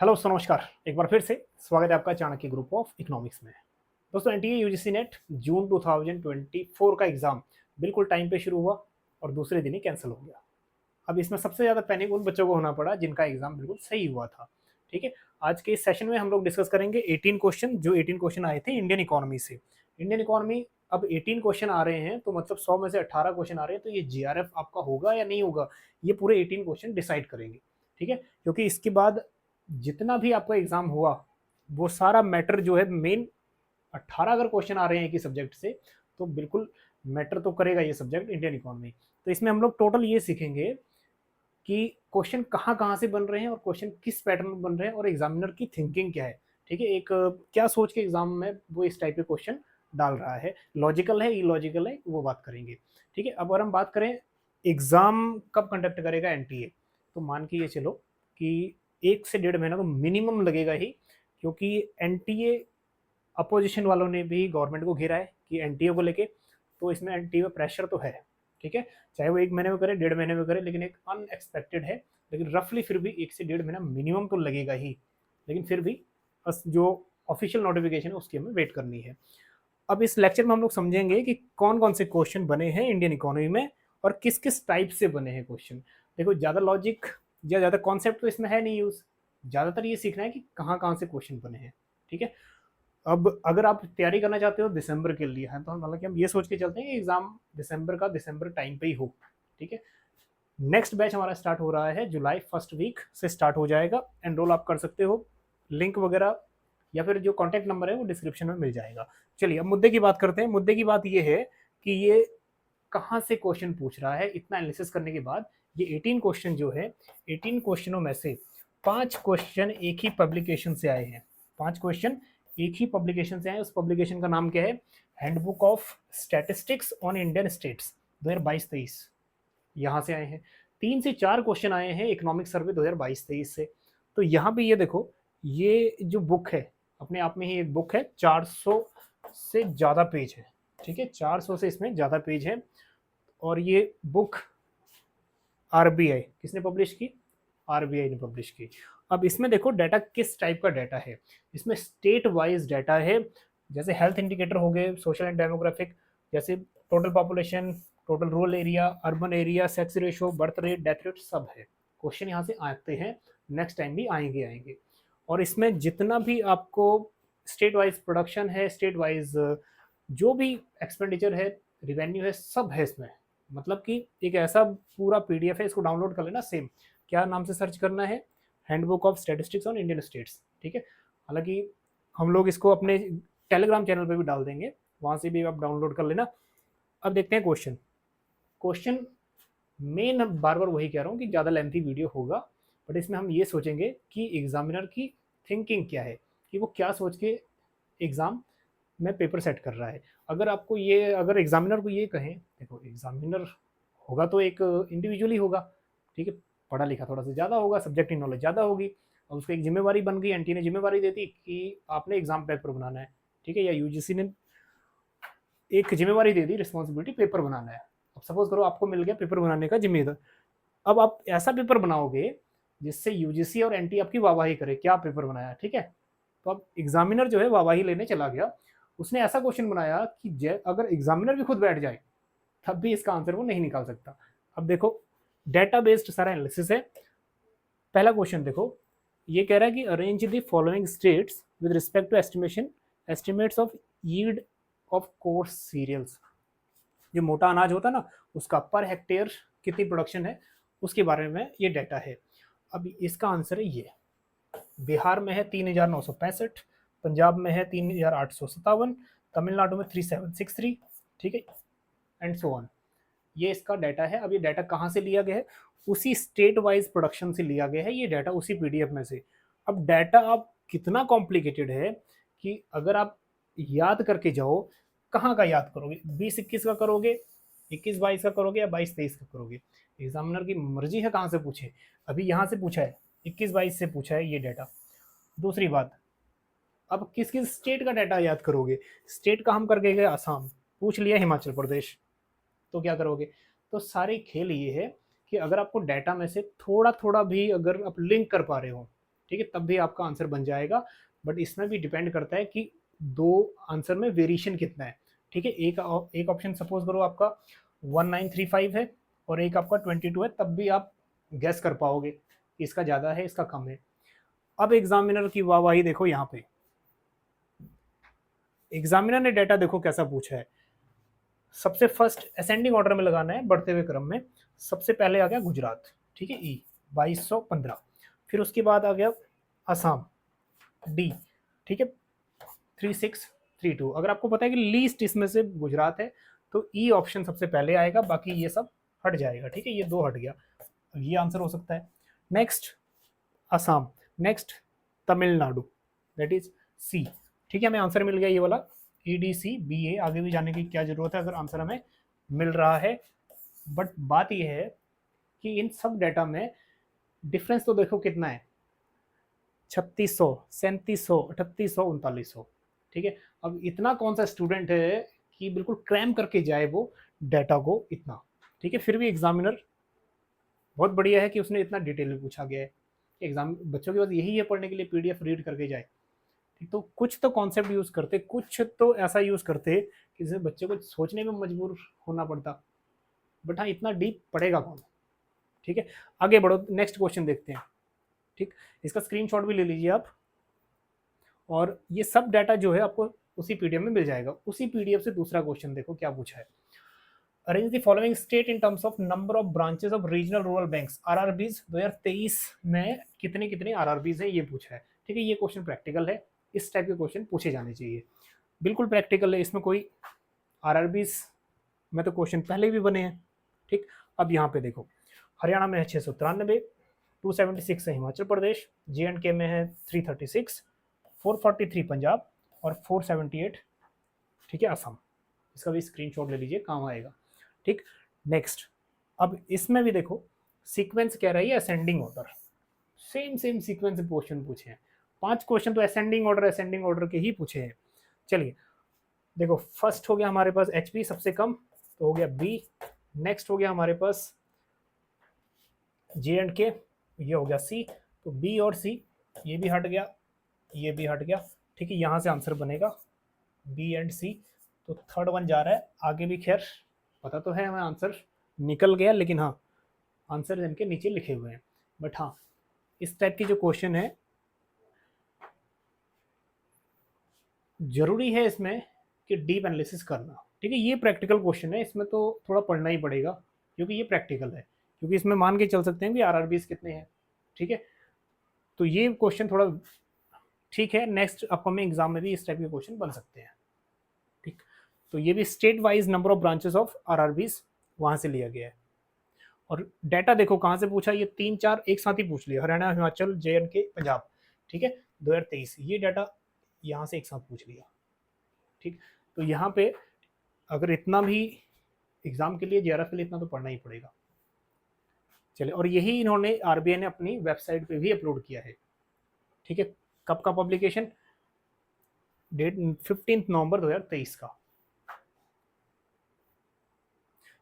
Hello दोस्तों, नमस्कार। एक बार फिर से स्वागत है आपका चाणक्य ग्रुप ऑफ इकोनॉमिक्स में। दोस्तों, एनटीए यूजीसी नेट जून 2024 का एग्जाम बिल्कुल टाइम पे शुरू हुआ और दूसरे दिन ही कैंसिल हो गया। अब इसमें सबसे ज़्यादा पैनिक उन बच्चों को होना पड़ा जिनका एग्जाम बिल्कुल सही हुआ था। ठीक है, आज के इस सेशन में हम लोग डिस्कस करेंगे 18 क्वेश्चन, जो 18 क्वेश्चन आए थे इंडियन इकोनॉमी से। इंडियन इकोनॉमी अब 18 क्वेश्चन आ रहे हैं, तो मतलब 100 में से 18 क्वेश्चन आ रहे हैं, तो ये जीआरएफ आपका होगा या नहीं होगा, ये पूरे 18 क्वेश्चन डिसाइड करेंगे। ठीक है, क्योंकि इसके बाद जितना भी आपका एग्जाम हुआ वो सारा मैटर जो है मेन 18 अगर क्वेश्चन आ रहे हैं एक ही सब्जेक्ट से, तो बिल्कुल मैटर तो करेगा ये सब्जेक्ट इंडियन इकोनॉमी। तो इसमें हम लोग टोटल ये सीखेंगे कि क्वेश्चन कहाँ कहाँ से बन रहे हैं और क्वेश्चन किस पैटर्न में बन रहे हैं और एग्जामिनर की थिंकिंग क्या है। ठीक है, एक क्या सोच के एग्जाम में वो इस टाइप के क्वेश्चन डाल रहा है, लॉजिकल है इलॉजिकल है, वो बात करेंगे। ठीक है, अब अगर हम बात करें एग्जाम कब कंडक्ट करेगा एनटीए, तो मान के ये चलो कि 1 से 1.5 महीना तो मिनिमम लगेगा ही, क्योंकि एनटीए अपोजिशन वालों ने भी गवर्नमेंट को घेरा है कि एनटीए को लेके, तो इसमें एनटीए में प्रेशर तो है। ठीक है, चाहे वो 1 महीने में करे 1.5 महीने में करे, लेकिन एक अनएक्सपेक्टेड है। लेकिन रफली फिर भी 1 से 1.5 महीना मिनिमम तो लगेगा ही, लेकिन फिर भी जो ऑफिशियल नोटिफिकेशन है उसकी हमें वेट करनी है। अब इस लेक्चर में हम लोग समझेंगे कि कौन कौन से क्वेश्चन बने हैं इंडियन इकोनॉमी में और किस किस टाइप से बने हैं क्वेश्चन। देखो, ज़्यादा लॉजिक या ज़्यादा कॉन्सेप्ट तो इसमें है नहीं यूज, ज़्यादातर ये सीखना है कि कहाँ कहाँ से क्वेश्चन बने हैं। ठीक है, अब अगर आप तैयारी करना चाहते हो दिसंबर के लिए है, तो हालांकि हम ये सोच के चलते हैं कि एग्जाम दिसंबर टाइम पे ही हो। ठीक है, नेक्स्ट बैच हमारा स्टार्ट हो रहा है जुलाई फर्स्ट वीक से स्टार्ट हो जाएगा। एनरोल आप कर सकते हो, लिंक वगैरह या फिर जो कॉन्टैक्ट नंबर है वो डिस्क्रिप्शन में मिल जाएगा। चलिए अब मुद्दे की बात करते हैं। मुद्दे की बात ये है कि ये कहाँ से क्वेश्चन पूछ रहा है। इतना एनालिसिस करने के बाद ये 18 क्वेश्चन जो है, 18 क्वेश्चनों में से 5 क्वेश्चन एक ही पब्लिकेशन से आए हैं। 5 क्वेश्चन एक ही पब्लिकेशन से आए। उस पब्लिकेशन का नाम क्या है? Handbook of statistics on Indian states 2022-23, यहाँ से आए हैं। 3 से 4 क्वेश्चन आए हैं इकोनॉमिक सर्वे 2022-23 से। तो यहाँ पे ये देखो, ये जो बुक है अपने आप में ही एक बुक है, 400 से ज़्यादा पेज है। ठीक है, 400 से इसमें ज़्यादा पेज है। और ये बुक आरबीआई किसने पब्लिश की? आरबीआई ने पब्लिश की। अब इसमें देखो डाटा किस टाइप का डाटा है। इसमें स्टेट वाइज डाटा है, जैसे हेल्थ इंडिकेटर हो गए, सोशल एंड डेमोग्राफिक, जैसे total population, total rural area, urban area, sex ratio, birth rate, death rate, सब है। क्वेश्चन यहाँ से आते हैं, नेक्स्ट टाइम भी आएंगे। और इसमें जितना भी आपको स्टेट वाइज प्रोडक्शन है, स्टेट वाइज जो भी एक्सपेंडिचर है, रिवेन्यू है, सब है इसमें। मतलब कि एक ऐसा पूरा पीडीएफ है, इसको डाउनलोड कर लेना। सेम क्या नाम से सर्च करना है? Handbook of statistics on Indian states. ठीक है, हालांकि हम लोग इसको अपने टेलीग्राम चैनल पे भी डाल देंगे, वहां से भी आप डाउनलोड कर लेना। अब देखते हैं क्वेश्चन। क्वेश्चन मेन बार बार वही कह रहा हूँ कि ज़्यादा लेंथी वीडियो होगा, बट इसमें हम ये सोचेंगे कि एग्जामिनर की थिंकिंग क्या है, कि वो क्या सोच के एग्ज़ाम में पेपर सेट कर रहा है। अगर आपको ये, अगर एग्जामिनर को ये कहें, देखो एग्जामिनर होगा तो एक इंडिविजुअली होगा। ठीक है, पढ़ा लिखा थोड़ा सा ज़्यादा होगा, सब्जेक्ट की नॉलेज ज़्यादा होगी, और उसको एक जिम्मेवारी बन गई, एनटी ने जिम्मेवारी दे दी कि आपने एग्जाम पेपर बनाना है। ठीक है, या यूजीसी ने एक जिम्मेवारी दे दी, रिस्पॉन्सिबिलिटी, पेपर बनाना है। अब सपोज करो आपको मिल गया पेपर बनाने का जिम्मेदार। अब आप ऐसा पेपर बनाओगे जिससे यूजीसी और एनटी आपकी वाहवाही करे, क्या पेपर बनाया। ठीक है, तो अब एग्जामिनर जो है वाहवाही लेने चला गया, उसने ऐसा क्वेश्चन बनाया कि अगर एग्जामिनर भी खुद बैठ जाए तब भी इसका आंसर वो नहीं निकाल सकता। अब देखो, डेटा बेस्ड सारा एनालिसिस है। पहला क्वेश्चन देखो, ये कह रहा है कि arrange the following states with respect to estimates of yield of coarse cereals. जो मोटा अनाज होता है ना, उसका पर हेक्टेयर कितनी प्रोडक्शन है, उसके बारे में ये डाटा है। अब इसका आंसर है ये। बिहार में है 3,965, पंजाब में है 3,857, तमिलनाडु में 3,763। ठीक है, एंड सो ऑन। ये इसका डाटा है। अब ये डाटा कहाँ से लिया गया है? उसी स्टेट वाइज प्रोडक्शन से लिया गया है ये डाटा, उसी पीडीएफ में से। अब डाटा आप कितना कॉम्प्लिकेटेड है कि अगर आप याद करके जाओ, कहाँ का याद करोगे? 20-21 का करोगे, 21-22 का करोगे, या 22-23 का करोगे? एग्जामिनर की मर्जी है कहाँ से पूछे। अभी यहाँ से पूछा है, 21-22 से पूछा है ये डाटा। दूसरी बात, अब किस किस स्टेट का डाटा याद करोगे? स्टेट का हम करके गए आसाम, पूछ लिया हिमाचल प्रदेश, तो क्या करोगे? तो सारे खेल ये है कि अगर आपको डाटा में से थोड़ा थोड़ा भी अगर आप लिंक कर पा रहे हो, ठीक है, तब भी आपका आंसर बन जाएगा। बट इसमें भी डिपेंड करता है कि दो आंसर में वेरिएशन कितना है। ठीक है, एक ऑप्शन सपोज करो आपका 1935 है और एक आपका 22 है, तब भी आप गैस कर पाओगे कि इसका ज़्यादा है इसका कम है। अब एग्जामिनर की वाहवाही देखो, यहाँ पे एग्जामिनर ने डाटा देखो कैसा पूछा है। सबसे फर्स्ट असेंडिंग ऑर्डर में लगाना है, बढ़ते हुए क्रम में। सबसे पहले आ गया गुजरात, ठीक है, ई 2215। फिर उसके बाद आ गया असम, डी, ठीक है, 3632। अगर आपको पता है कि लीस्ट इसमें से गुजरात है तो ई ऑप्शन सबसे पहले आएगा, बाकी ये सब हट जाएगा। ठीक है, ये दो हट गया, ये आंसर हो सकता है। Next Assam, next Tamil Nadu, that is C. ठीक है, हमें आंसर मिल गया ये वाला EDC BA। आगे भी जाने की क्या जरूरत है अगर आंसर हमें मिल रहा है। बट बात यह है कि इन सब डेटा में डिफरेंस तो देखो कितना है, 3600, 3700, 3800, 3900। ठीक है, अब इतना कौन सा स्टूडेंट है कि बिल्कुल क्रैम करके जाए वो डेटा को इतना। ठीक है, फिर भी एग्जामिनर बहुत बढ़िया है कि उसने इतना डिटेल में पूछा गया है। एग्जाम बच्चों के पास यही है पढ़ने के लिए, PDF रीड करके जाए। तो कुछ तो कॉन्सेप्ट यूज करते, कुछ तो ऐसा यूज करते कि जिससे बच्चे को सोचने में मजबूर होना पड़ता। बट हाँ, इतना डीप पढ़ेगा कौन। ठीक है, आगे बढ़ो, नेक्स्ट क्वेश्चन देखते हैं। ठीक, इसका स्क्रीनशॉट भी ले लीजिए आप, और ये सब डाटा जो है आपको उसी PDF में मिल जाएगा। उसी PDF से दूसरा क्वेश्चन देखो क्या पूछा है। Arrange the following state in terms of number of branches of regional rural banks, RRBs 2023 में कितने कितने RRBs है, ये पूछा है। ठीक है, ये क्वेश्चन प्रैक्टिकल है, इस टाइप के क्वेश्चन पूछे जाने चाहिए, बिल्कुल प्रैक्टिकल है, इसमें कोई RRBs में तो क्वेश्चन पहले भी बने हैं। ठीक, अब यहाँ पे देखो, हरियाणा में है 693, 276 है हिमाचल प्रदेश, J&K में है 336, 443 पंजाब और 478, ठीक है, असम। इसका भी स्क्रीनशॉट ले लीजिए, काम आएगा। ठीक, नेक्स्ट, अब इसमें भी देखो सीक्वेंस कह रही है ascending order, same same sequence से क्वेश्चन पूछे हैं। 5 क्वेश्चन तो असेंडिंग ऑर्डर के ही पूछे हैं। चलिए देखो, फर्स्ट हो गया हमारे पास HP सबसे कम, तो हो गया B। नेक्स्ट हो गया हमारे पास J&K, ये हो गया C। तो B और C ये भी हट गया, ये भी हट गया। ठीक है, यहाँ से आंसर बनेगा B एंड C। तो थर्ड वन जा रहा है आगे भी। खैर पता तो है हमें आंसर निकल गया, लेकिन हाँ आंसर इनके नीचे लिखे हुए हैं। बट हाँ, इस टाइप की जो क्वेश्चन है जरूरी है इसमें कि डीप एनालिसिस करना। ठीक है, ये प्रैक्टिकल क्वेश्चन है, इसमें तो थोड़ा पढ़ना ही पड़ेगा क्योंकि ये प्रैक्टिकल है, क्योंकि इसमें मान के चल सकते हैं कि RRBs कितने हैं। ठीक है, तो ये क्वेश्चन थोड़ा ठीक है, नेक्स्ट अपकमिंग एग्जाम में भी इस टाइप के क्वेश्चन बन सकते हैं। ठीक, तो ये भी state wise number of branches of RRBs वहां से लिया गया है। और डाटा देखो कहाँ से पूछा, ये 3-4 एक साथ ही पूछ लिया, हरियाणा, हिमाचल, J&K, पंजाब। ठीक है, 2023 ये डाटा यहाँ से एक साथ पूछ लिया। ठीक, तो यहाँ पे अगर इतना भी एग्जाम के लिए, JRF के लिए इतना तो पढ़ना ही पड़ेगा। चलिए, और यही इन्होंने RBI ने अपनी वेबसाइट पे भी अपलोड किया है। ठीक है, कब का पब्लिकेशन, डेट 15 नवंबर 2023 का।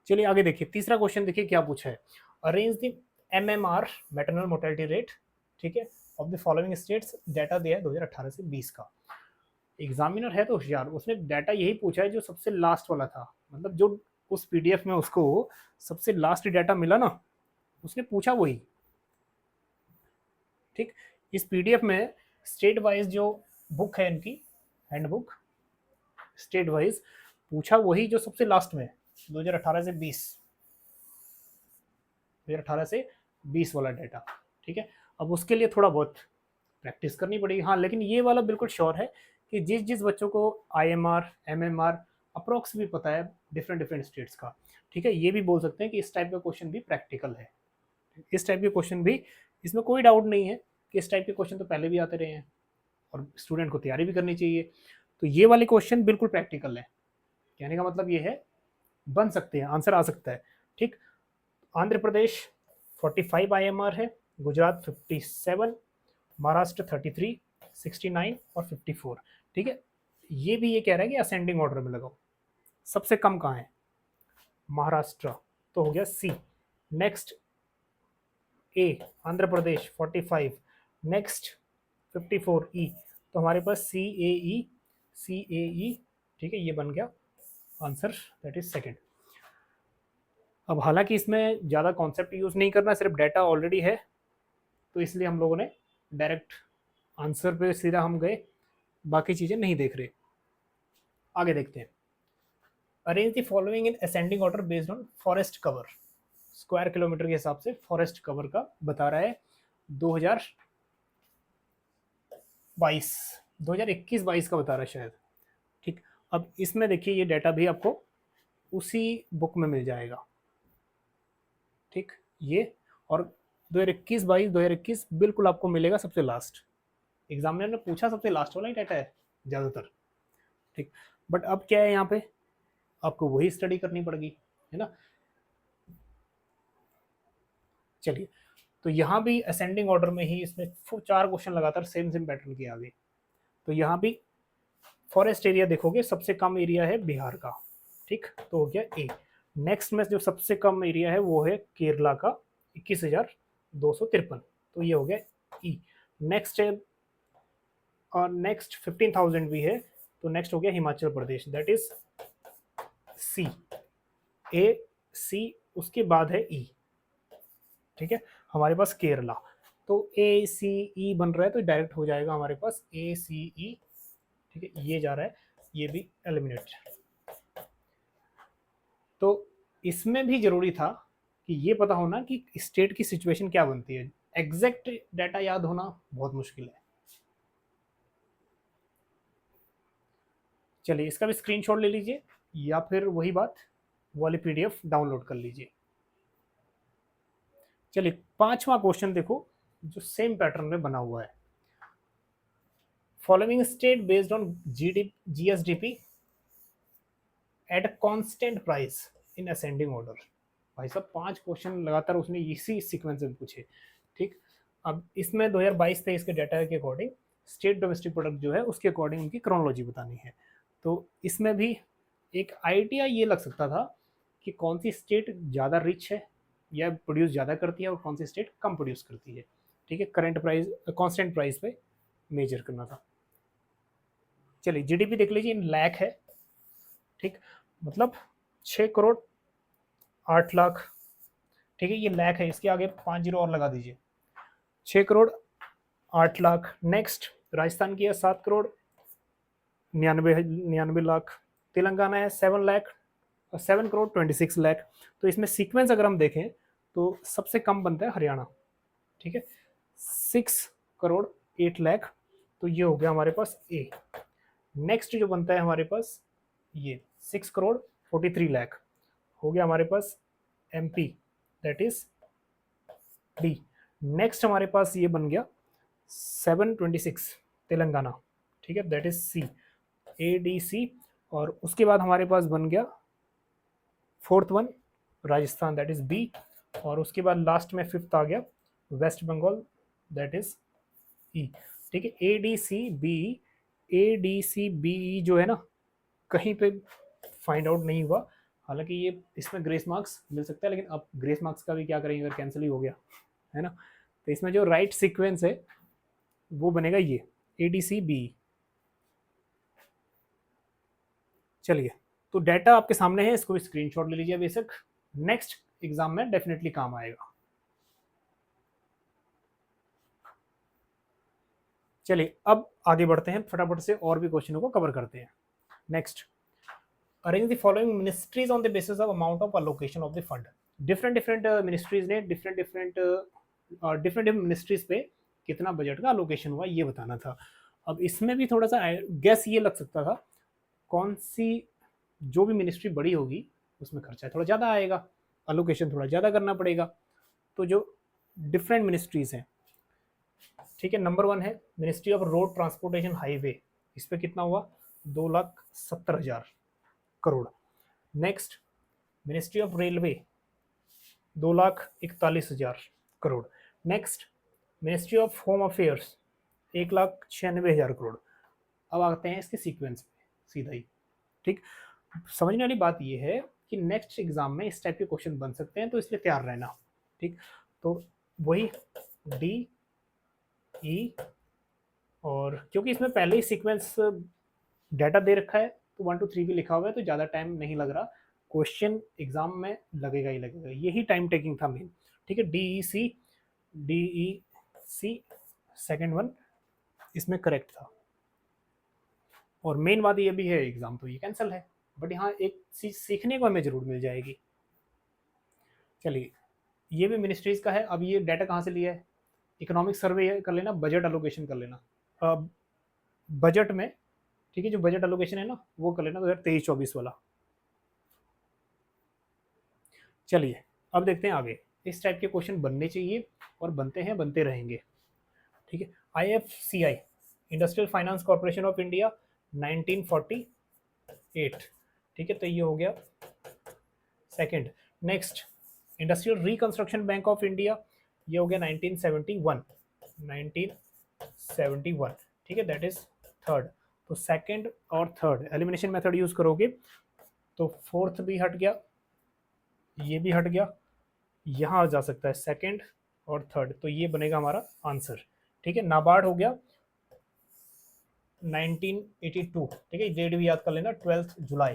चलिए आगे देखिए, तीसरा क्वेश्चन देखिए क्या पूछा है। Arrange the MMR maternal mortality rate, ठीक है, of the following states. Data दिया है 2018 से 20 का। एग्जामिनर है तो होशियार, उसने डाटा यही पूछा है जो सबसे लास्ट वाला था, मतलब जो उस PDF में उसको सबसे लास्ट डाटा मिला ना, उसने पूछा वही। ठीक, इस PDF में स्टेट वाइज जो बुक है इनकी हैंडबुक, स्टेट वाइज पूछा वही जो सबसे लास्ट में 2018 से 20 वाला डाटा। ठीक है, अब उसके लिए थोड़ा बहुत प्रैक्टिस करनी पड़ेगी। हाँ, लेकिन ये वाला बिल्कुल श्योर है कि जिस जिस बच्चों को IMR MMR अप्रोक्स भी पता है डिफरेंट स्टेट्स का, ठीक है, ये भी बोल सकते हैं कि इस टाइप का क्वेश्चन भी प्रैक्टिकल है। इस टाइप के क्वेश्चन भी, इसमें कोई डाउट नहीं है कि इस टाइप के क्वेश्चन तो पहले भी आते रहे हैं और स्टूडेंट को तैयारी भी करनी चाहिए। तो ये वाले क्वेश्चन बिल्कुल प्रैक्टिकल है, कहने का मतलब ये है बन सकते हैं, आंसर आ सकता है। ठीक, आंध्र प्रदेश 45 IMR है, गुजरात 57, महाराष्ट्र 33, 69 और 54। ठीक है, ये भी ये कह रहा है कि असेंडिंग ऑर्डर में लगाओ। सबसे कम कहाँ है, महाराष्ट्र, तो हो गया C। Next A Andhra Pradesh 45, next 54E, तो हमारे पास सी ए ई, ठीक है, ये बन गया आंसर, दैट इज सेकंड। अब हालांकि इसमें ज़्यादा कॉन्सेप्ट यूज़ नहीं करना, सिर्फ डाटा ऑलरेडी है, तो इसलिए हम लोगों ने डायरेक्ट आंसर पे सीधा हम गए, बाकी चीज़ें नहीं देख रहे। आगे देखते हैं। Arrange the following in ascending order based on forest cover. Square kilometre के हिसाब से फॉरेस्ट कवर का बता रहा है 2022 2021-22 का बता रहा है शायद। ठीक, अब इसमें देखिए ये डाटा भी आपको उसी बुक में मिल जाएगा। ठीक, ये और 2021 बिल्कुल आपको मिलेगा सबसे लास्ट। एग्जामिनर ने पूछा सबसे लास्ट वाला ही डाटा है ज़्यादातर। ठीक, बट अब क्या है, यहाँ पे आपको वही स्टडी करनी पड़ेगी, है ना। चलिए, तो यहाँ भी असेंडिंग ऑर्डर में ही इसमें 4 क्वेश्चन लगातार सेम पैटर्न के आ गए। तो यहाँ भी फॉरेस्ट एरिया देखोगे, सबसे कम एरिया है बिहार का, ठीक, तो हो गया ए। नेक्स्ट में जो सबसे कम एरिया है वो है केरला का 21,253, तो ये हो गया ई। नेक्स्ट है, और नेक्स्ट 15,000 भी है, तो नेक्स्ट हो गया Himachal Pradesh, that is C, ए सी, उसके बाद है ई। ठीक है, हमारे पास केरला, तो ए सी ई बन रहा है, तो डायरेक्ट हो जाएगा हमारे पास ए सी ई। ठीक है, ये जा रहा है, ये भी एलिमिनेट। तो इसमें भी जरूरी था कि ये पता होना कि स्टेट की सिचुएशन क्या बनती है। एग्जैक्ट डाटा याद होना बहुत मुश्किल है। चलिए, इसका भी स्क्रीनशॉट ले लीजिए, या फिर वही बात, वाली पीडीएफ डाउनलोड कर लीजिए। चलिए, 5वां क्वेश्चन देखो, जो सेम पैटर्न में बना हुआ है। Following state based on GSDP at a constant price in ascending order. भाई साहब 5 क्वेश्चन लगातार उसने इसी सीक्वेंस में पूछे। ठीक, अब इसमें 2022-23 के डाटा के अकॉर्डिंग स्टेट डोमेस्टिक प्रोडक्ट जो है उसके अकॉर्डिंग उनकी क्रोनोलॉजी बतानी है। तो इसमें भी एक आइडिया ये लग सकता था कि कौन सी स्टेट ज़्यादा रिच है या प्रोड्यूस ज़्यादा करती है और कौन सी स्टेट कम प्रोड्यूस करती है। ठीक है, करंट प्राइस कांस्टेंट प्राइस पे मेजर करना था। चलिए, जीडीपी देख लीजिए, इन लाख है। ठीक, मतलब 6 करोड़ 8 लाख। ठीक है, ये लाख है, इसके आगे 5 जीरो और लगा दीजिए, 6 करोड़ 8 लाख। नेक्स्ट राजस्थान की है 7 करोड़ 99 लाख। तेलंगाना है 7 लाख, 7 करोड़ 26 लाख। तो इसमें सीक्वेंस अगर हम देखें तो सबसे कम बनता है हरियाणा। ठीक है, 6 करोड़ 8 लाख, तो ये हो गया हमारे पास ए। नेक्स्ट जो बनता है हमारे पास ये 6 करोड़ 43 लाख, हो गया हमारे पास MP, that is D. Next हमारे पास ये बन गया 726 तेलंगाना। ठीक है, that is C, A D C. और उसके बाद हमारे पास बन गया 4th one Rajasthan, that is B. और उसके बाद लास्ट में 5th आ गया West Bengal, that is E. ठीक है, A D C B, A D C B E जो है ना, कहीं पे फाइंड आउट नहीं हुआ। हालांकि ये इसमें ग्रेस मार्क्स मिल सकता है, लेकिन अब ग्रेस मार्क्स का भी क्या करेंगे अगर कैंसिल ही हो गया, है ना। तो इसमें जो राइट सीक्वेंस है वो बनेगा ये ए डी सी बी। चलिए, तो डाटा आपके सामने है, इसको भी स्क्रीनशॉट ले लीजिए बेशक, नेक्स्ट एग्जाम में डेफिनेटली काम आएगा। चलिए, अब आगे बढ़ते हैं, फटाफट से और भी क्वेश्चनों को कवर करते हैं। Next, arrange the following ministries on the basis of amount of allocation of the fund. Different ministries ने डिफरेंट मिनिस्ट्रीज पे कितना बजट का अलोकेशन हुआ ये बताना था। अब इसमें भी थोड़ा सा गैस ये लग सकता था, कौन सी जो भी मिनिस्ट्री बड़ी होगी उसमें खर्चा थोड़ा ज़्यादा आएगा, अलोकेशन थोड़ा ज़्यादा करना पड़ेगा। तो जो डिफरेंट मिनिस्ट्रीज हैं, ठीक है, नंबर 1 है ministry of road transportation highway, इस पर कितना हुआ 2,70,000 crore. Next ministry of railway 2,41,000 crore. Next ministry of home affairs 1,96,000 crore. अब आते हैं इसके सीक्वेंस पे सीधा ही। ठीक, समझने वाली बात यह है कि नेक्स्ट एग्जाम में इस टाइप के क्वेश्चन बन सकते हैं, तो इसलिए तैयार रहना। ठीक, तो वही डी ई और क्योंकि इसमें पहले ही सीक्वेंस डाटा दे रखा है तो 1 2 3 भी लिखा हुआ है, तो ज़्यादा टाइम नहीं लग रहा। क्वेश्चन एग्जाम में लगेगा ही लगेगा, यही टाइम टेकिंग था मेन। ठीक है, DEC सेकेंड वन इसमें करेक्ट था। और मेन बात ये भी है, एग्जाम तो ये कैंसिल है, बट यहाँ एक चीज सीखने को हमें जरूर मिल जाएगी। चलिए, ये भी मिनिस्ट्रीज का है। अब ये डाटा कहाँ से लिया है? इकोनॉमिक सर्वे कर लेना, बजट एलोकेशन कर लेना। बजट में, ठीक है, जो बजट एलोकेशन है ना वो कर लेना 2023-24 वाला। चलिए अब देखते हैं आगे। इस टाइप के क्वेश्चन बनने चाहिए और बनते हैं, बनते रहेंगे। ठीक है, IFCI industrial finance corporation of India 1948। ठीक है, तो ये हो गया second. Next, industrial reconstruction bank of India, ये हो गया 1971। ठीक है, दैट इज थर्ड। तो सेकंड और थर्ड एलिमिनेशन मेथड यूज करोगे तो फोर्थ भी हट गया, ये भी हट गया, यहाँ जा सकता है सेकंड और थर्ड, तो ये बनेगा हमारा आंसर। ठीक है, नाबार्ड हो गया 1982। ठीक है, डेट भी याद कर लेना, 12 जुलाई।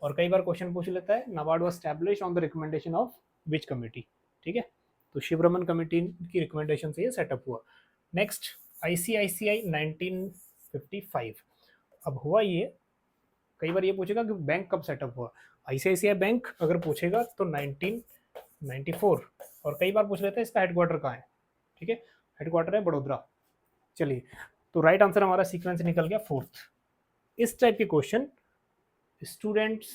और कई बार क्वेश्चन पूछ लेता है, NABARD was established on the recommendation of which committee. ठीक है, तो शिवरमन कमेटी की रिकमेंडेशन से ये सेटअप हुआ। Next, ICICI 1955। अब हुआ ये, कई बार ये पूछेगा कि बैंक कब सेटअप हुआ। ICICI बैंक अगर पूछेगा तो 1994। और कई बार पूछ लेता है इसका हेडक्वार्टर कहाँ है। ठीक है, हेडक्वार्टर है बड़ोदरा। चलिए, तो राइट आंसर हमारा सीक्वेंस निकल गया फोर्थ। इस टाइप के क्वेश्चन स्टूडेंट्स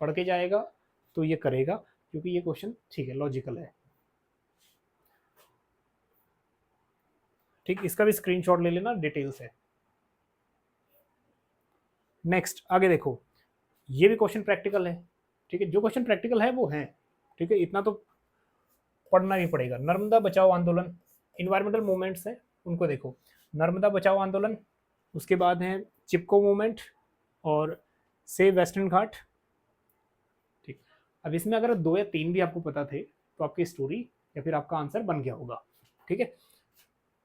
पढ़ के जाएगा तो ये करेगा, क्योंकि ये क्वेश्चन ठीक है, लॉजिकल है। ठीक, इसका भी स्क्रीनशॉट ले लेना, डिटेल्स है। नेक्स्ट आगे देखो, ये भी क्वेश्चन प्रैक्टिकल है। ठीक है, जो क्वेश्चन प्रैक्टिकल है वो है। ठीक है, इतना तो पढ़ना ही पड़ेगा। नर्मदा बचाओ आंदोलन, इन्वायरमेंटल मूवमेंट्स है, उनको देखो। नर्मदा बचाओ आंदोलन, उसके बाद है चिपको मूवमेंट और सेव वेस्टर्न घाट। ठीक, अब इसमें अगर 2 या 3 भी आपको पता थे तो आपकी स्टोरी या फिर आपका आंसर बन गया होगा। ठीक है,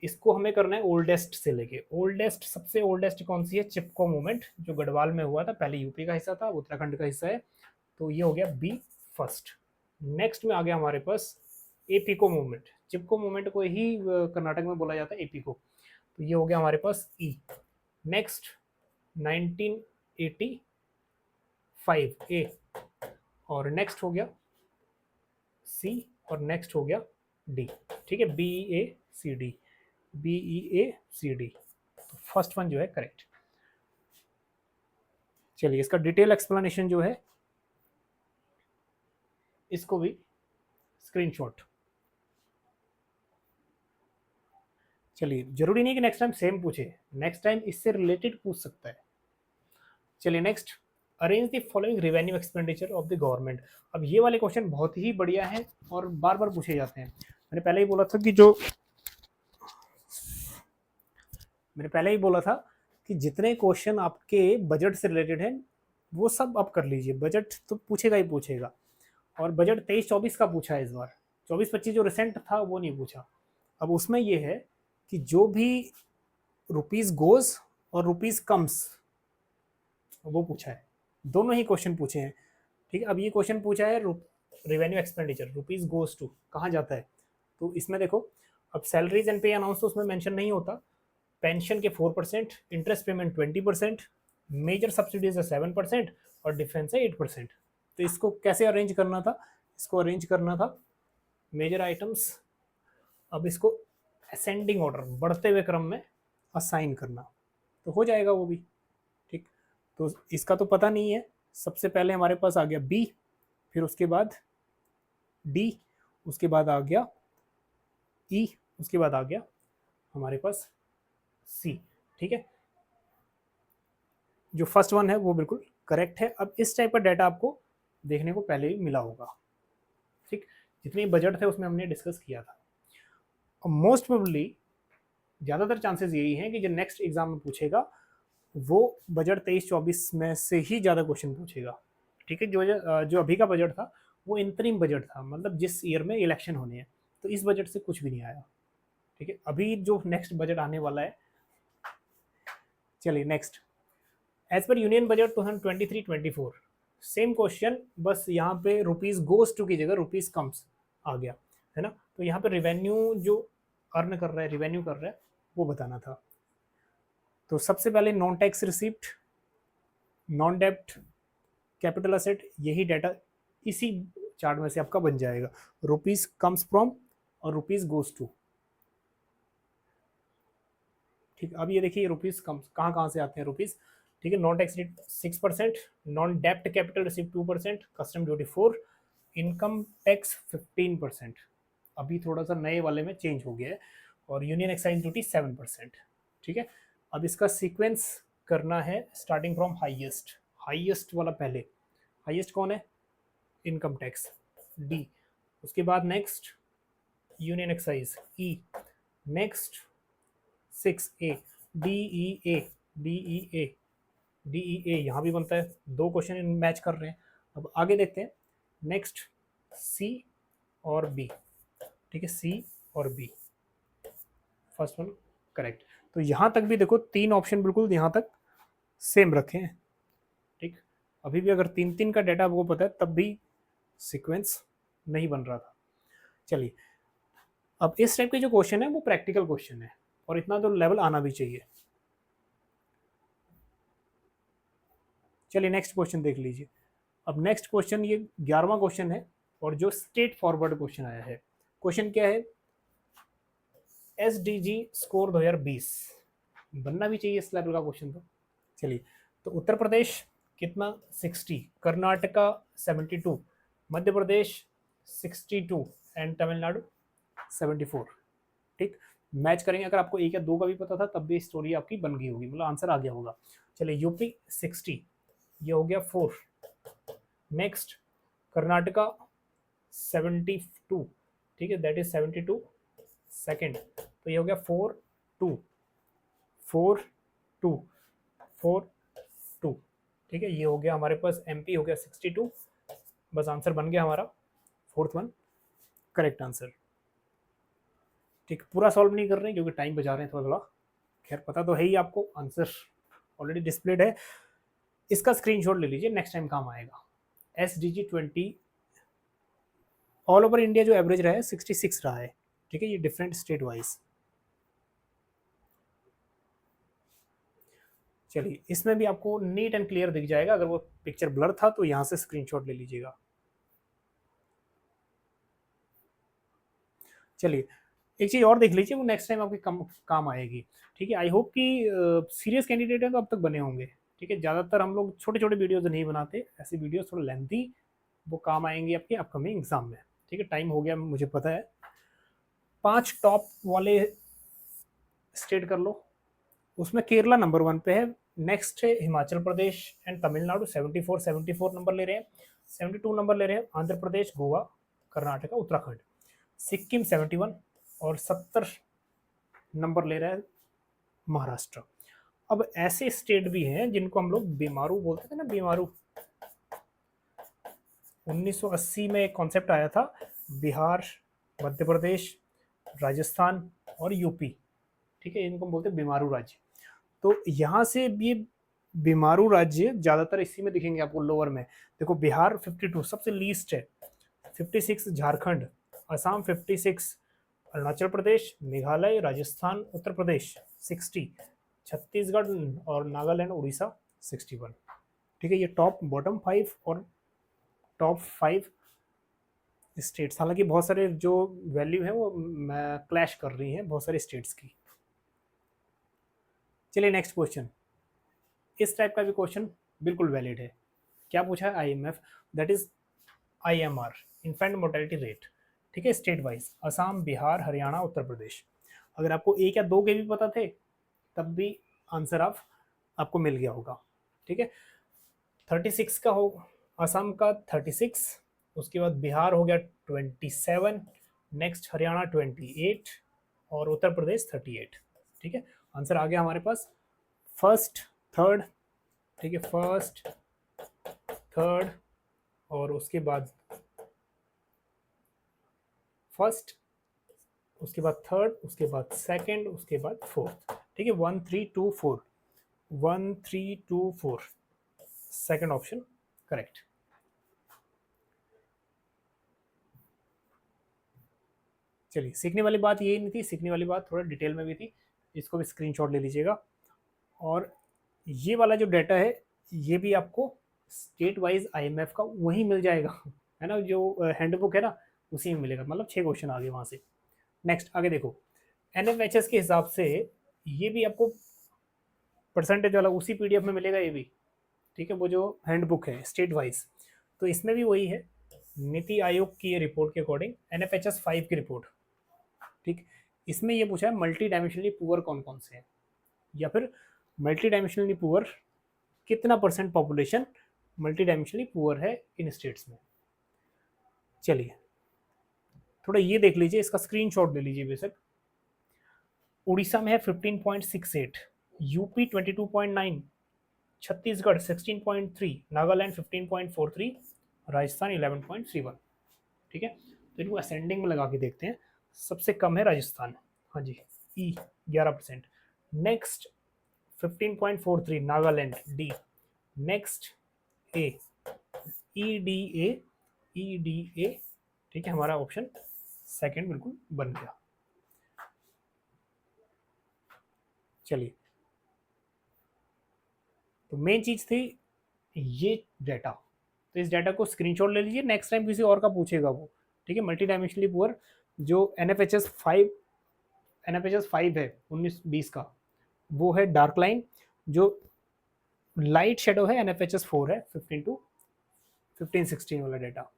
इसको हमें करना है ओल्डेस्ट से लेके। ओल्डेस्ट, सबसे ओल्डेस्ट कौन सी है? चिपको मूवमेंट, जो गढ़वाल में हुआ था, पहले यूपी का हिस्सा था, उत्तराखंड का हिस्सा है, तो ये हो गया बी फर्स्ट। नेक्स्ट में आ गया हमारे पास एपीको मूवमेंट। चिपको मूवमेंट को ही कर्नाटक में बोला जाता है एपीको, तो ये हो गया हमारे पास ई। नेक्स्ट 1985 ए, और नेक्स्ट हो गया सी, और नेक्स्ट हो गया डी। ठीक है, BEACD, BEACD, तो फर्स्ट वन जो है करेक्ट। चलिए, इसका डिटेल एक्सप्लेनेशन जो है इसको भी स्क्रीनशॉट। चलिए, जरूरी नहीं कि नेक्स्ट टाइम सेम पूछे, नेक्स्ट टाइम इससे रिलेटेड पूछ सकता है। चलिए next, arrange the following revenue expenditure of the government. अब ये वाले क्वेश्चन बहुत ही बढ़िया है और बार बार पूछे जाते हैं। मैंने पहले ही बोला था कि जितने क्वेश्चन आपके बजट से रिलेटेड हैं वो सब आप कर लीजिए, बजट तो पूछेगा ही पूछेगा। और बजट 23-24 का पूछा है इस बार, 24-25 जो रिसेंट था वो नहीं पूछा। अब उसमें ये है कि जो भी रुपीज गोज और रुपीज कम्स वो पूछा है, दोनों ही क्वेश्चन पूछे हैं। ठीक है, अब ये क्वेश्चन पूछा है revenue expenditure, rupees goes to कहाँ जाता है, तो इसमें देखो, अब सैलरीज एंड पे अनाउंस तो उसमें मेंशन नहीं होता, पेंशन के 4%, इंटरेस्ट पेमेंट 20%, मेजर सब्सिडीज है 7% और डिफेंस है 8%। तो इसको कैसे अरेंज करना था? इसको अरेंज करना था मेजर आइटम्स, अब इसको असेंडिंग ऑर्डर, बढ़ते हुए क्रम में असाइन करना, तो हो जाएगा वो भी। ठीक, तो इसका तो पता नहीं है, सबसे पहले हमारे पास आ गया बी, फिर उसके बाद डी, उसके बाद आ गया ई, उसके बाद आ गया हमारे पास सी। ठीक है, जो फर्स्ट वन है वो बिल्कुल करेक्ट है। अब इस टाइप का डाटा आपको देखने को पहले ही मिला होगा। ठीक, जितने बजट थे उसमें हमने डिस्कस किया था। और मोस्ट प्रोबेबली ज़्यादातर चांसेस यही हैं कि जो नेक्स्ट एग्जाम में पूछेगा वो बजट 23-24 में से ही ज़्यादा क्वेश्चन पूछेगा। ठीक है, जो अभी का बजट था वो इंतरिम बजट था, मतलब जिस ईयर में इलेक्शन होने हैं, तो इस बजट से कुछ भी नहीं आया। ठीक है, अभी जो नेक्स्ट बजट आने वाला है चलिए next, as per union budget 2023-24 same question, बस यहाँ पे रुपीज गोज टू की जगह रुपीज कम्स आ गया है ना। तो यहाँ पे रिवेन्यू जो अर्न कर रहा है, रिवेन्यू कर रहा है, वो बताना था। तो सबसे पहले नॉन टैक्स रिसिप्ट, नॉन डेप्ट, कैपिटल असेट, यही डाटा इसी चार्ट में से आपका बन जाएगा। रुपीज कम्स फ्रॉम और रुपीज गोज टू। ठीक, अब ये देखिए रुपीज कम्स कहाँ कहाँ से आते हैं रुपीज। ठीक है, नॉन टैक्स रेट 6%, नॉन डेप्ट capital receipt 2%, custom duty 4, income tax 15%, अभी थोड़ा सा नए वाले में चेंज हो गया है, और यूनियन एक्साइज ड्यूटी 7%। ठीक है, अब इसका सीक्वेंस करना है स्टार्टिंग फ्रॉम हाईएस्ट, हाईएस्ट वाला पहले। हाईएस्ट कौन है? Income tax, D. उसके बाद next union excise, E. Next 6A, DEA, DEA, DEA यहाँ भी बनता है, दो क्वेश्चन मैच कर रहे हैं। अब आगे देखते हैं, नेक्स्ट C और B। ठीक है, C और B, फर्स्ट वन करेक्ट। तो यहाँ तक भी देखो तीन ऑप्शन बिल्कुल यहाँ तक सेम रखे हैं। ठीक, अभी भी अगर तीन तीन का डाटा आपको पता है तब भी सीक्वेंस नहीं बन रहा था। चलिए, अब इस टाइप के जो क्वेश्चन है वो प्रैक्टिकल क्वेश्चन है, और इतना तो लेवल आना भी चाहिए। चलिए नेक्स्ट क्वेश्चन देख लीजिए। अब नेक्स्ट क्वेश्चन, ये 11वां क्वेश्चन है, और जो स्ट्रेट फॉरवर्ड क्वेश्चन आया है। क्वेश्चन क्या है? SDG स्कोर 2020 बनना भी चाहिए इस लेवल का क्वेश्चन तो। चलिए, तो उत्तर प्रदेश कितना? 60, कर्नाटका 72, मध्य प्रदेश 62 एंड तमिलनाडु 74। ठीक, मैच करेंगे। अगर आपको एक या दो का भी पता था तब भी स्टोरी आपकी बन गई होगी, मतलब आंसर आ गया होगा। चलिए, यूपी 60, ये हो गया 4। नेक्स्ट कर्नाटका 72, ठीक है, दैट इज 72 सेकेंड, तो ये हो गया 4 2 4 2 4 2। ठीक है, ये हो गया हमारे पास, एमपी हो गया 62, बस आंसर बन गया हमारा, फोर्थ वन करेक्ट आंसर। ठीक, पूरा सॉल्व नहीं कर रहे हैं क्योंकि टाइम बचा रहे हैं थोड़ा थोड़ा। खैर, पता तो है ही आपको, आंसर ऑलरेडी डिस्प्लेड है, इसका स्क्रीनशॉट ले लीजिए, नेक्स्ट टाइम काम आएगा। SDG 20 ऑल ओवर इंडिया जो एवरेज रहा है 66 रहा है। ठीक है, ये डिफरेंट स्टेट वाइज। चलिए, इसमें भी आपको नीट एंड क्लियर दिख जाएगा, अगर वो पिक्चर ब्लर था तो यहाँ से स्क्रीनशॉट ले लीजिएगा। चलिए, एक चीज़ और देख लीजिए, वो नेक्स्ट टाइम आपके काम आएगी। ठीक है, आई होप कि सीरियस कैंडिडेट है तो अब तक बने होंगे। ठीक है, ज़्यादातर हम लोग छोटे छोटे वीडियोज़ नहीं बनाते, ऐसी वीडियोज़ थोड़ा लेंथी, वो काम आएंगी आपके अपकमिंग एग्जाम में। ठीक है, टाइम हो गया मुझे पता है। 5 टॉप वाले स्टेट कर लो, उसमें केरला नंबर 1 पे है। नेक्स्ट है हिमाचल प्रदेश एंड तमिलनाडु, 74 नंबर ले रहे हैं। 72 नंबर ले रहे हैं आंध्र प्रदेश, गोवा, कर्नाटका, उत्तराखंड। सिक्किम 71 और 70 नंबर ले रहा है महाराष्ट्र। अब ऐसे स्टेट भी हैं जिनको हम लोग बीमारू बोलते थे ना, बीमारू। 1980 में एक कॉन्सेप्ट आया था, बिहार, मध्य प्रदेश, राजस्थान और यूपी। ठीक है, इनको बोलते हैं बीमारू राज्य। तो यहाँ से ये बीमारू राज्य ज़्यादातर इसी में दिखेंगे आपको, लोअर में। देखो, बिहार 52 सबसे लीस्ट है, 56 झारखंड, असम 56, अरुणाचल प्रदेश, मेघालय, राजस्थान, उत्तर प्रदेश 60, छत्तीसगढ़ और नागालैंड, उड़ीसा 61। ठीक है, ये टॉप बॉटम 5 और टॉप 5 स्टेट्स। हालांकि बहुत सारे जो वैल्यू है वो क्लैश कर रही हैं बहुत सारे स्टेट्स की। चलिए नेक्स्ट क्वेश्चन, इस टाइप का भी क्वेश्चन बिल्कुल वैलिड है। क्या पूछा है? IMF, that is IMR, infant mortality rate. ठीक है, स्टेट वाइज, असम, बिहार, हरियाणा, उत्तर प्रदेश। अगर आपको एक या दो के भी पता थे तब भी आंसर आपको मिल गया होगा। ठीक है, 36 का हो, असम का 36, उसके बाद बिहार हो गया 27, नेक्स्ट हरियाणा 28 और उत्तर प्रदेश 38। ठीक है, आंसर आ गया हमारे पास फर्स्ट थर्ड। ठीक है, फर्स्ट थर्ड और उसके बाद फर्स्ट, उसके बाद थर्ड, उसके बाद सेकंड, उसके बाद फोर्थ। ठीक है, 1 3 2 4 1324, सेकंड ऑप्शन करेक्ट। चलिए, सीखने वाली बात यही नहीं थी, सीखने वाली बात थोड़ा डिटेल में भी थी, इसको भी स्क्रीनशॉट ले लीजिएगा। और ये वाला जो डाटा है ये भी आपको स्टेट वाइज आईएमएफ का वहीं मिल जाएगा, है ना, जो हैंडबुक है ना उसी में मिलेगा, मतलब 6 क्वेश्चन आ गए वहाँ से। नेक्स्ट आगे देखो, एनएफएचएस के हिसाब से ये भी आपको परसेंटेज वाला उसी पीडीएफ में मिलेगा ये भी, ठीक है, वो जो हैंडबुक है स्टेट वाइज, तो इसमें भी वही है, नीति आयोग की ये रिपोर्ट के अकॉर्डिंग एनएफएचएस 5 की रिपोर्ट, ठीक। इसमें ये पूछा है मल्टी डायमेंशनली पुअर कौन कौन से हैं, या फिर मल्टी डायमेंशनली पुअर कितना percent population multi dimensionally poor है इन स्टेट्स में। चलिए थोड़ा ये देख लीजिए, इसका स्क्रीनशॉट ले लीजिए बेशक। उड़ीसा में है 15.68, यूपी 22.9, छत्तीसगढ़ 16.3, नागालैंड 15.43, राजस्थान 11.31, ठीक है। तो इनको असेंडिंग में लगा के देखते हैं। सबसे कम है राजस्थान, हाँ जी, ई 11%। Next 15.43 Nagaland, D. Next A, E D A, ठीक है, हमारा ऑप्शन सेकंड बिल्कुल बन गया। चलिए, तो मेन चीज थी ये डाटा, तो इस डाटा को स्क्रीनशॉट ले लीजिए, नेक्स्ट टाइम किसी और का पूछेगा वो, ठीक है। मल्टी डायमेंशनली पुअर जो एनएफएचएस 5 है 19-20 का, वो है डार्क लाइन, जो लाइट शेडो है एनएफएचएस 4 है 15-16 वाला डाटा।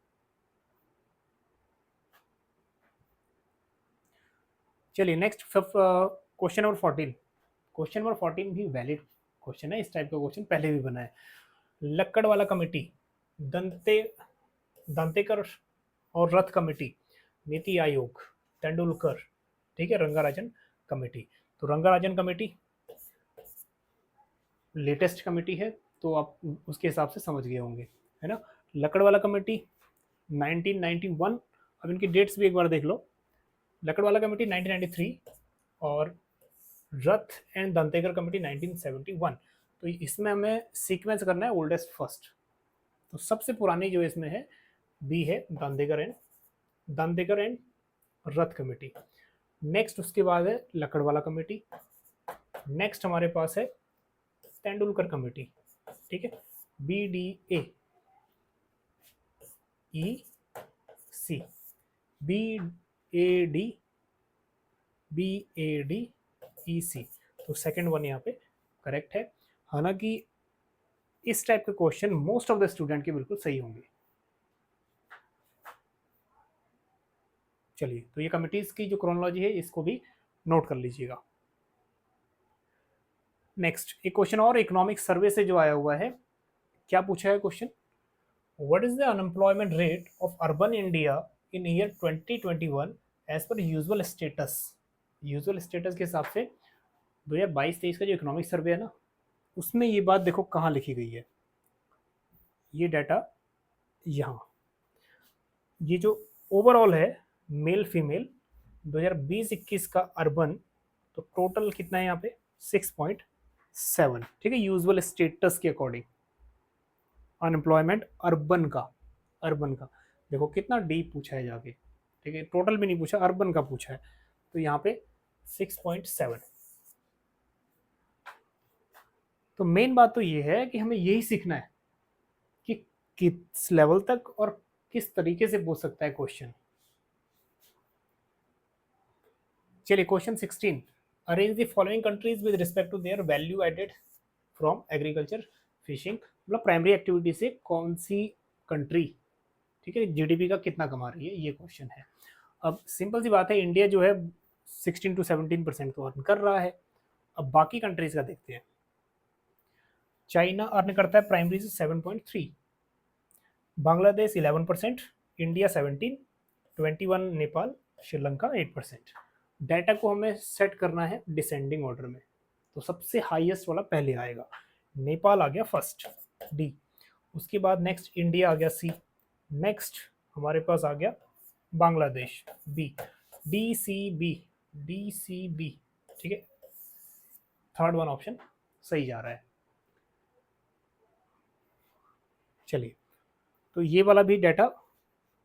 चलिए next question number 14। Question number 14 भी वैलिड क्वेश्चन है, इस टाइप का क्वेश्चन पहले भी बना है। लक्कड़ वाला कमेटी, दांतेकर और रथ कमेटी, नीति आयोग, तेंदुलकर, ठीक है, रंगाराजन कमेटी। तो रंगाराजन कमेटी लेटेस्ट कमेटी है, तो आप उसके हिसाब से समझ गए होंगे, है ना। लकड़वाला कमेटी 1991, अब इनकी डेट्स भी एक बार देख लो। लकड़वाला कमेटी 1993 और रथ एंड दंतेकर कमेटी 1971। तो इसमें हमें सीक्वेंस करना है ओल्डेस्ट फर्स्ट, तो सबसे पुरानी जो इसमें है बी है दांतेकर एंड रथ कमेटी। नेक्स्ट उसके बाद है लकड़वाला कमेटी। नेक्स्ट हमारे पास है तेंदुलकर कमेटी, ठीक है, B D A E C, B A D E C. तो सेकंड वन यहाँ पे करेक्ट है। हालांकि इस टाइप के question most of the student के बिल्कुल सही होंगे। चलिए, तो ये कमिटीज की जो क्रोनोलॉजी है इसको भी नोट कर लीजिएगा। नेक्स्ट एक क्वेश्चन और इकोनॉमिक सर्वे से जो आया हुआ है, क्या पूछा है question, what is the unemployment rate of urban India in year 2021 as per usual status. Usual status के हिसाब से 2022-23 का जो इकोनॉमिक सर्वे है ना, उसमें ये बात देखो कहाँ लिखी गई है, ये डाटा यहाँ, ये जो ओवरऑल है मेल फीमेल 2020-21 का अर्बन, तो टोटल कितना है यहाँ पे 6.7, ठीक है, यूजुअल स्टेटस के अकॉर्डिंग अनएम्प्लॉयमेंट अर्बन का देखो कितना डीप पूछा है जाके, ठीक है, टोटल भी नहीं पूछा, अर्बन का पूछा है, तो यहाँ पे 6.7। तो मेन बात तो ये है कि हमें यही सीखना है कि किस लेवल तक और किस तरीके से पूछ सकता है क्वेश्चन। चलिए question 16, arrange the following countries with respect to their value added from agriculture fishing, मतलब प्राइमरी एक्टिविटी से कौन सी कंट्री, ठीक है, जीडीपी का कितना कमा रही है, ये क्वेश्चन है। अब सिंपल सी बात है, इंडिया जो है 16 to 17% तो अर्न कर रहा है। अब बाकी कंट्रीज का देखते हैं। चाइना अर्न करता है प्राइमरी से 7.3, बांग्लादेश 11%, इंडिया 17, 21 नेपाल, श्रीलंका 8%। डाटा को हमें सेट करना है डिसेंडिंग ऑर्डर में, तो सबसे हाईएस्ट वाला पहले आएगा, नेपाल आ गया फर्स्ट डी, उसके बाद नेक्स्ट इंडिया आ गया सी, नेक्स्ट हमारे पास आ गया Bangladesh B, D C B, ठीक है, थर्ड वन ऑप्शन सही जा रहा है। चलिए, तो ये वाला भी डाटा,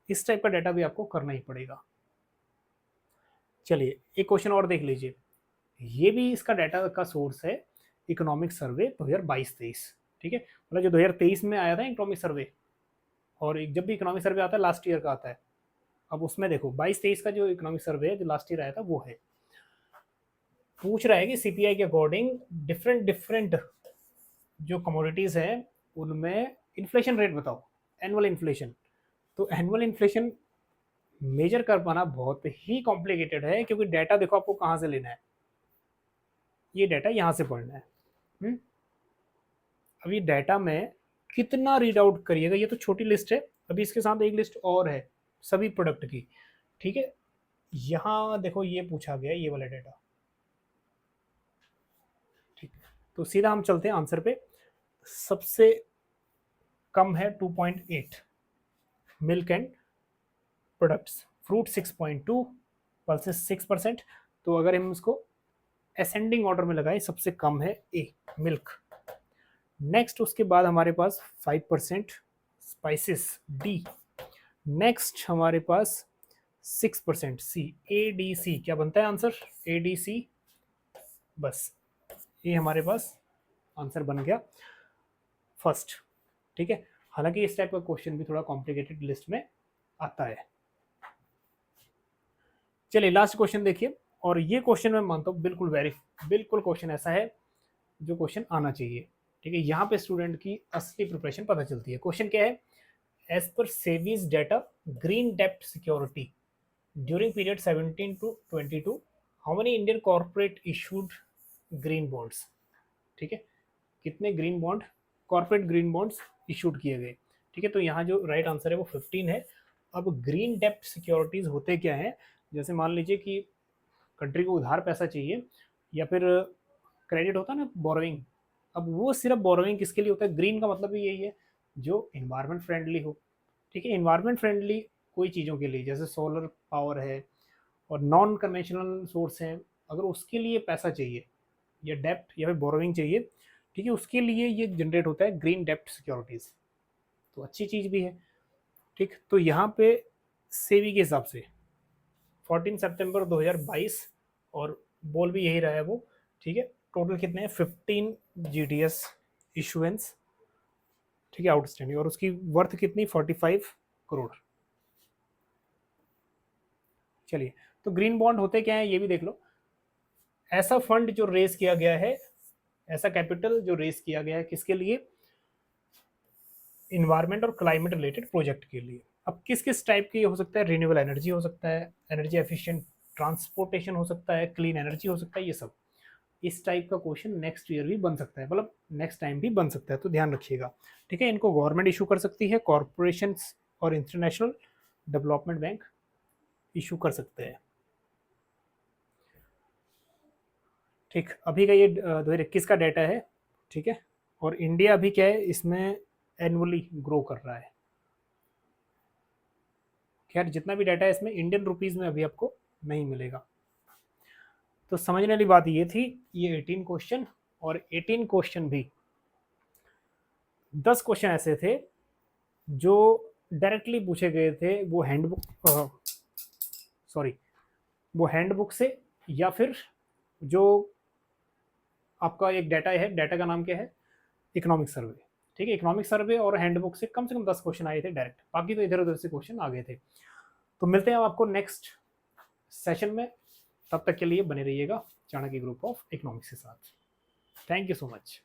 इस टाइप का डाटा भी आपको करना ही पड़ेगा। चलिए, एक क्वेश्चन और देख लीजिए। ये भी इसका डाटा का सोर्स है इकोनॉमिक सर्वे 2022-23। ठीक है, मतलब जो 2023 में आया था इकोनॉमिक सर्वे, और जब भी इकोनॉमिक सर्वे आता है लास्ट ईयर का आता है। अब उसमें देखो 22-23 का जो इकोनॉमिक सर्वे है जो लास्ट ईयर आया था वो है, पूछ रहा है कि सीपीआई के अकॉर्डिंग डिफरेंट डिफरेंट जो कमोडिटीज है उनमें इन्फ्लेशन रेट बताओ, एनुअल इन्फ्लेशन। तो एनुअल इन्फ्लेशन मेजर कर पाना बहुत ही कॉम्प्लिकेटेड है, क्योंकि डाटा देखो आपको कहाँ से लेना है, ये डाटा यहाँ से पढ़ना है। अब ये डाटा में कितना रीड आउट करिएगा, ये तो छोटी लिस्ट है, अभी इसके साथ एक लिस्ट और है सभी प्रोडक्ट की। ठीक है, यहाँ देखो ये पूछा गया ये वाला डाटा। ठीक, तो सीधा हम चलते हैं आंसर पे। सबसे कम है 2.8, milk and products, fruit 6.2, pulses 6%। तो अगर हम इसको असेंडिंग ऑर्डर में लगाए, सबसे कम है ए, मिल्क। नेक्स्ट उसके बाद हमारे पास 5% स्पाइसेस, डी। नेक्स्ट हमारे पास 6% सी, ए डी सी। क्या बनता है आंसर? ए डी सी। बस ये हमारे पास आंसर बन गया फर्स्ट। ठीक है, हालांकि इस टाइप का क्वेश्चन भी थोड़ा कॉम्प्लिकेटेड लिस्ट में आता है। चलिए लास्ट क्वेश्चन देखिए, और ये क्वेश्चन मैं मानता हूँ बिल्कुल क्वेश्चन ऐसा है जो क्वेश्चन आना चाहिए। ठीक है, यहाँ पे स्टूडेंट की असली प्रिपरेशन पता चलती है। क्वेश्चन क्या है? As per सेवीज data, green dept security during period 17 to 22, how many Indian corporate issued green bonds? ठीक है, कितने green bond, corporate green bonds issued किए गए? ठीक है, तो यहाँ जो राइट आंसर है वो 15 है। अब ग्रीन डेप्ट सिक्योरिटीज होते क्या है? जैसे मान लीजिए कि कंट्री को उधार पैसा चाहिए, या फिर क्रेडिट होता है ना, बोरोइंग। अब वो सिर्फ बोरोइंग किसके लिए होता है? ग्रीन का मतलब भी यही है, जो इन्वायरमेंट फ्रेंडली हो। ठीक है, इन्वायरमेंट फ्रेंडली कोई चीज़ों के लिए, जैसे सोलर पावर है और नॉन कन्वेंशनल सोर्स हैं, अगर उसके लिए पैसा चाहिए या डेप्ट या फिर बोरोइंग चाहिए, ठीक है, उसके लिए ये जनरेट होता है ग्रीन डेप्ट सिक्योरिटीज़। तो अच्छी चीज़ भी है। ठीक, तो यहाँ पे सेवी के हिसाब से 14 सितंबर 2022, और बोल भी यही रहा है वो। ठीक है, टोटल कितने हैं? 15 जीडीएस इशुएंस, ठीक है, आउटस्टैंडिंग, और उसकी वर्थ कितनी? 45 करोड़। चलिए, तो ग्रीन बॉन्ड होते क्या है ये भी देख लो। ऐसा फंड जो रेज किया गया है, ऐसा कैपिटल जो रेज किया गया है, किसके लिए? इन्वायरमेंट और क्लाइमेट रिलेटेड प्रोजेक्ट के लिए। अब किस किस टाइप की हो सकता है? रिन्यूएबल एनर्जी हो सकता है, एनर्जी एफिशिएंट ट्रांसपोर्टेशन हो सकता है, क्लीन एनर्जी हो सकता है, ये सब। इस टाइप का क्वेश्चन नेक्स्ट ईयर भी बन सकता है, मतलब नेक्स्ट टाइम भी बन सकता है, तो ध्यान रखिएगा। ठीक है, इनको गवर्नमेंट इशू कर सकती है, कॉरपोरेशन और इंटरनेशनल डेवलपमेंट बैंक इशू कर सकते हैं। ठीक, अभी का ये 2021 का डाटा है। ठीक है, और इंडिया अभी क्या है, इसमें एनुअली ग्रो कर रहा है। खैर जितना भी डाटा है इसमें इंडियन रुपीस में अभी आपको नहीं मिलेगा। तो समझने वाली बात ये थी, ये 18 क्वेश्चन, और 18 क्वेश्चन भी 10 क्वेश्चन ऐसे थे जो डायरेक्टली पूछे गए थे वो हैंडबुक से, या फिर जो आपका एक डाटा है, डाटा का नाम क्या है? Economic survey. ठीक है, इकोनॉमिक सर्वे और हैंडबुक से कम 10 क्वेश्चन आए थे डायरेक्ट, बाकी तो इधर उधर से क्वेश्चन आ गए थे। तो मिलते हैं आपको नेक्स्ट सेशन में, तब तक के लिए बने रहिएगा चाणक्य ग्रुप ऑफ इकोनॉमिक्स के साथ। Thank you so much.